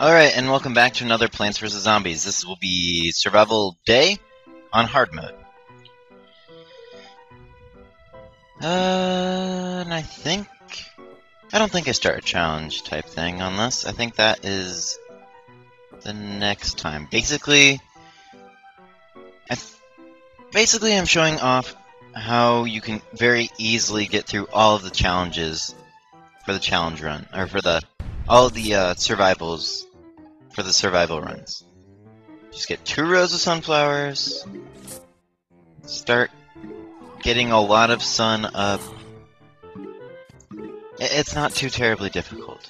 Alright, and welcome back to another Plants vs. Zombies. This will be Survival Day on hard mode. And I don't think I start a challenge type thing on this. I think that is the next time. Basically, I'm showing off how you can very easily get through all of the challenges for the challenge run, or for all of the survivals for the survival runs. Just get 2 rows of sunflowers, start getting a lot of sun up. It's not too terribly difficult.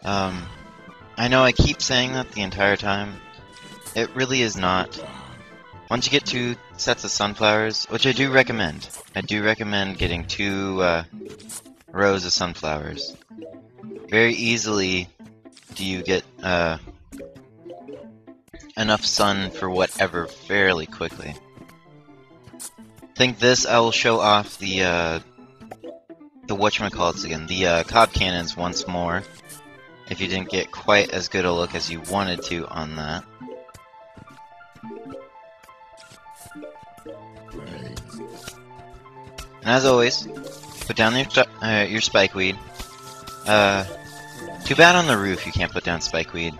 I know I keep saying that the entire time. It really is not. Once you get 2 sets of sunflowers, which I do recommend getting 2 rows of sunflowers. Very easily do you get enough sun for whatever fairly quickly. I think this I will show off the whatchamacallits again, the cob cannons once more, if you didn't get quite as good a look as you wanted to on that. And as always, put down your spikeweed. Too bad on the roof you can't put down spikeweed.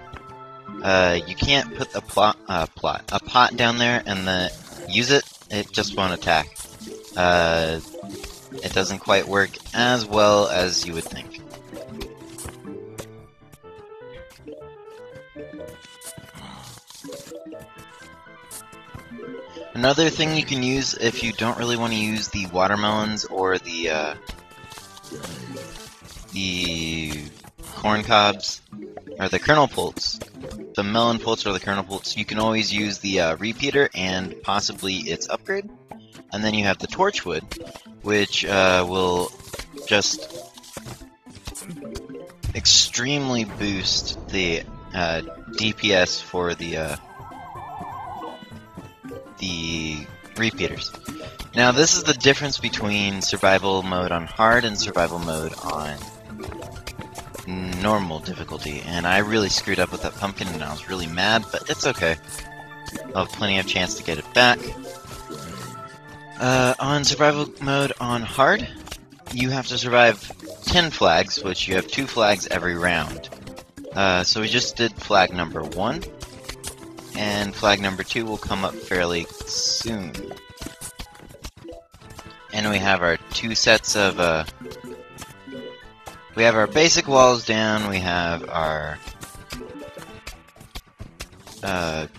You can't put a pot down there and use it. It just won't attack. It doesn't quite work as well as you would think. Another thing you can use if you don't really want to use the watermelons or the corn cobs, or the kernel pults, the melon pults or the kernel pults, you can always use the repeater and possibly its upgrade. And then you have the torchwood, which will just extremely boost the DPS for the repeaters. Now this is the difference between survival mode on hard and survival mode on normal difficulty, and I really screwed up with that pumpkin and I was really mad, but it's okay. I'll have plenty of chance to get it back. On survival mode on hard, you have to survive 10 flags, which you have 2 flags every round. So we just did flag number 1, and flag number 2 will come up fairly soon. And we have our 2 sets of, we have our basic walls down, we have our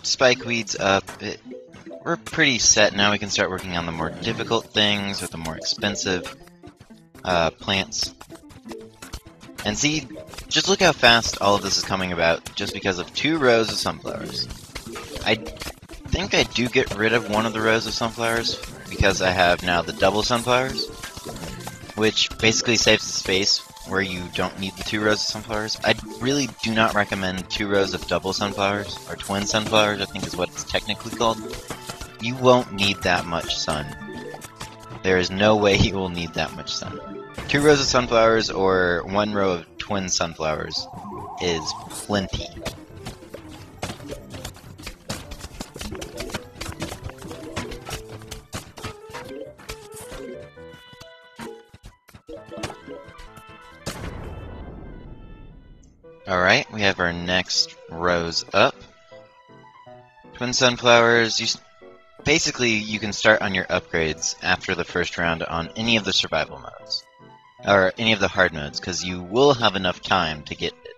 spikeweeds up. We're pretty set now. We can start working on the more difficult things, or the more expensive plants. And see, just look how fast all of this is coming about, just because of 2 rows of sunflowers. I think I do get rid of one of the rows of sunflowers, because I have now the double sunflowers, which basically saves the space where you don't need the 2 rows of sunflowers. I really do not recommend 2 rows of double sunflowers, or twin sunflowers, I think is what it's technically called. You won't need that much sun. There is no way you will need that much sun. 2 rows of sunflowers or 1 row of twin sunflowers is plenty. Alright, we have our next rows up. Twin sunflowers, basically you can start on your upgrades after the first round on any of the survival modes, or any of the hard modes, because you will have enough time to get it.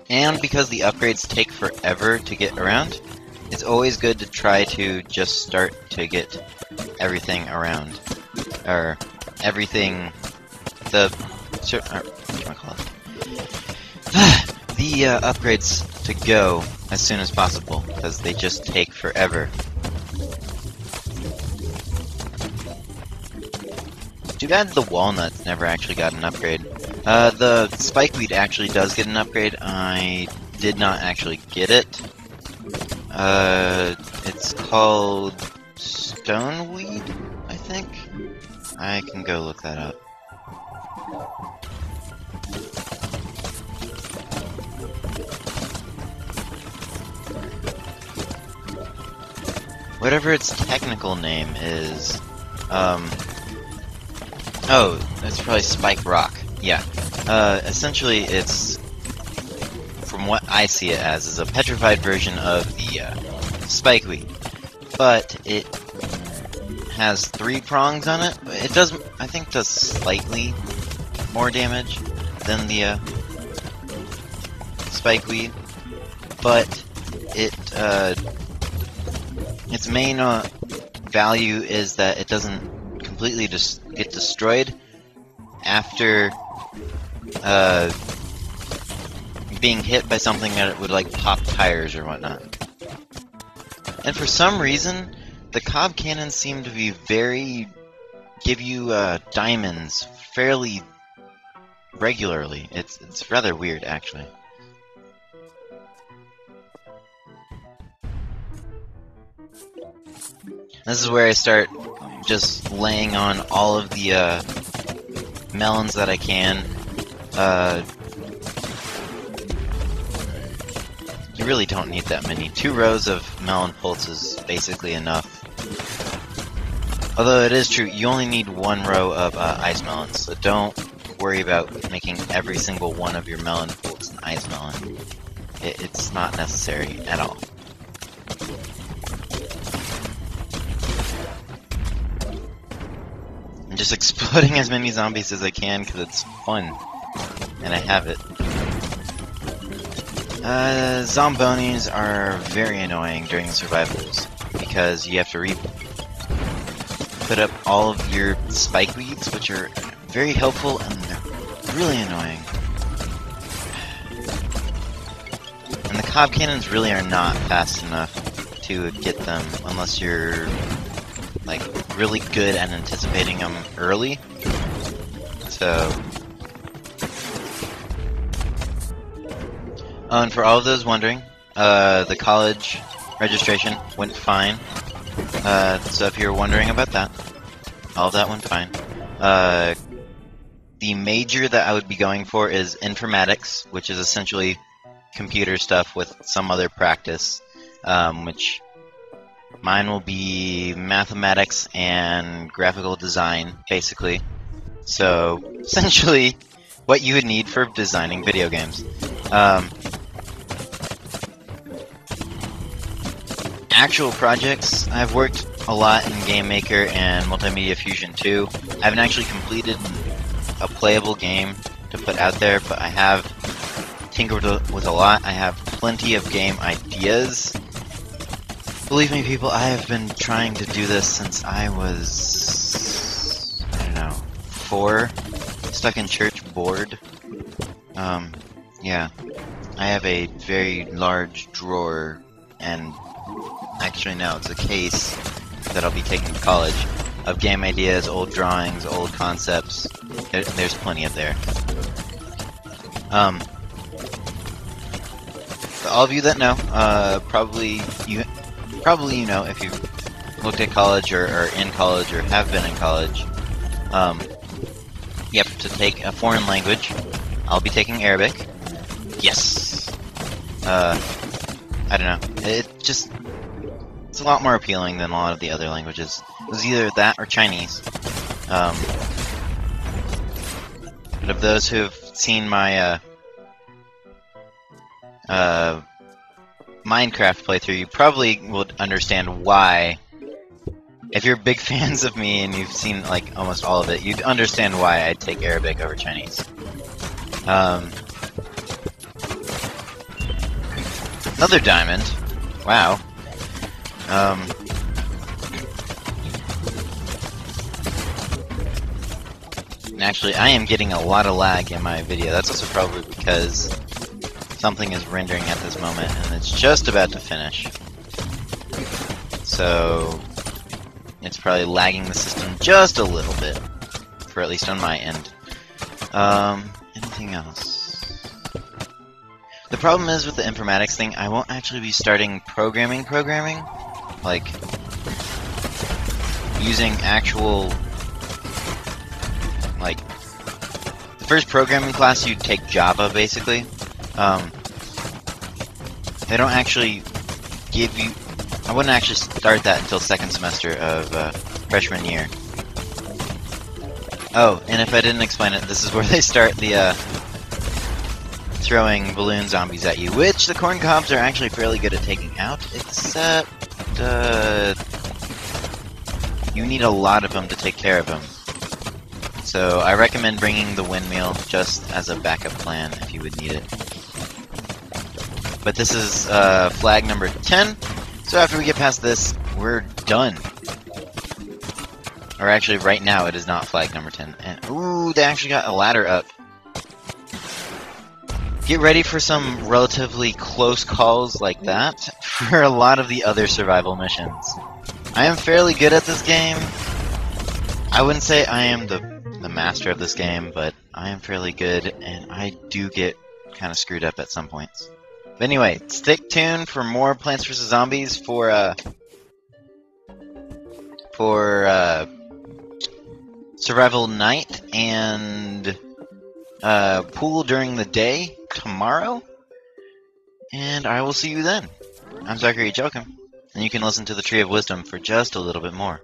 And because the upgrades take forever to get around, it's always good to try to just start to get everything around, or everything, the upgrades to go as soon as possible, because they just take forever. Too bad the walnuts never actually got an upgrade. The spikeweed actually does get an upgrade. I did not actually get it. It's called stoneweed, I think? I can go look that up. Whatever its technical name is, oh, it's probably spike rock. Yeah. Essentially it's, from what I see it as, is a petrified version of the, spikeweed. But it has 3 prongs on it. It does, I think, does slightly more damage than the, spikeweed. But it, its main value is that it doesn't completely just get destroyed after being hit by something that would like pop tires or whatnot. And for some reason, the Cob cannons seem to be give you diamonds fairly regularly. It's rather weird, actually. This is where I start just laying on all of the melons that I can. You really don't need that many. 2 rows of melon pults is basically enough. Although it is true, you only need 1 row of ice melons, so don't worry about making every single one of your melon pults an ice melon. It's not necessary at all. I'm just exploding as many zombies as I can because it's fun, and I have it. Zombonis are very annoying during survivals because you have to put up all of your spike weeds, which are very helpful and they're really annoying. And the Cob cannons really are not fast enough to get them unless you're like really good at anticipating them early. So, oh, and for all of those wondering, the college registration went fine. So if you're wondering about that, all of that went fine. The major that I would be going for is informatics, which is essentially computer stuff with some other practice, which mine will be mathematics and graphical design, basically. So, essentially, what you would need for designing video games. Actual projects, I've worked a lot in GameMaker and Multimedia Fusion 2. I haven't actually completed a playable game to put out there, but I have tinkered with a lot. I have plenty of game ideas. Believe me, people, I have been trying to do this since I was, I don't know, 4, stuck in church, bored. Yeah. I have a very large drawer, and actually no, it's a case that I'll be taking to college, of game ideas, old drawings, old concepts. There's plenty up there. For all of you that know, probably you know if you've looked at college or are in college or have been in college. You have to take a foreign language. I'll be taking Arabic. Yes. I don't know. It's a lot more appealing than a lot of the other languages. It was either that or Chinese. But of those who have seen my Minecraft playthrough, you probably will understand why. If you're big fans of me and you've seen like almost all of it, you'd understand why I'd take Arabic over Chinese. Another diamond. Wow. Actually, I am getting a lot of lag in my video. That's also probably because something is rendering at this moment and it's just about to finish. So, it's probably lagging the system just a little bit, for at least on my end. Anything else? The problem is with the informatics thing, I won't actually be starting programming. Like, using actual, like, the first programming class you take Java, basically. They don't actually give you... I wouldn't actually start that until second semester of freshman year. Oh, and if I didn't explain it, this is where they start the throwing balloon zombies at you, which the corn cobs are actually fairly good at taking out, except you need a lot of them to take care of them. So I recommend bringing the windmill just as a backup plan if you would need it. But this is flag number 10, so after we get past this, we're done. Or actually, right now it is not flag number 10. And ooh, they actually got a ladder up. Get ready for some relatively close calls like that for a lot of the other survival missions. I am fairly good at this game. I wouldn't say I am the master of this game, but I am fairly good, and I do get kind of screwed up at some points. But anyway, stick tuned for more Plants vs. Zombies for Survival Night and Pool during the day tomorrow. And I will see you then. I'm Zachary Joachim, and you can listen to the Tree of Wisdom for just a little bit more.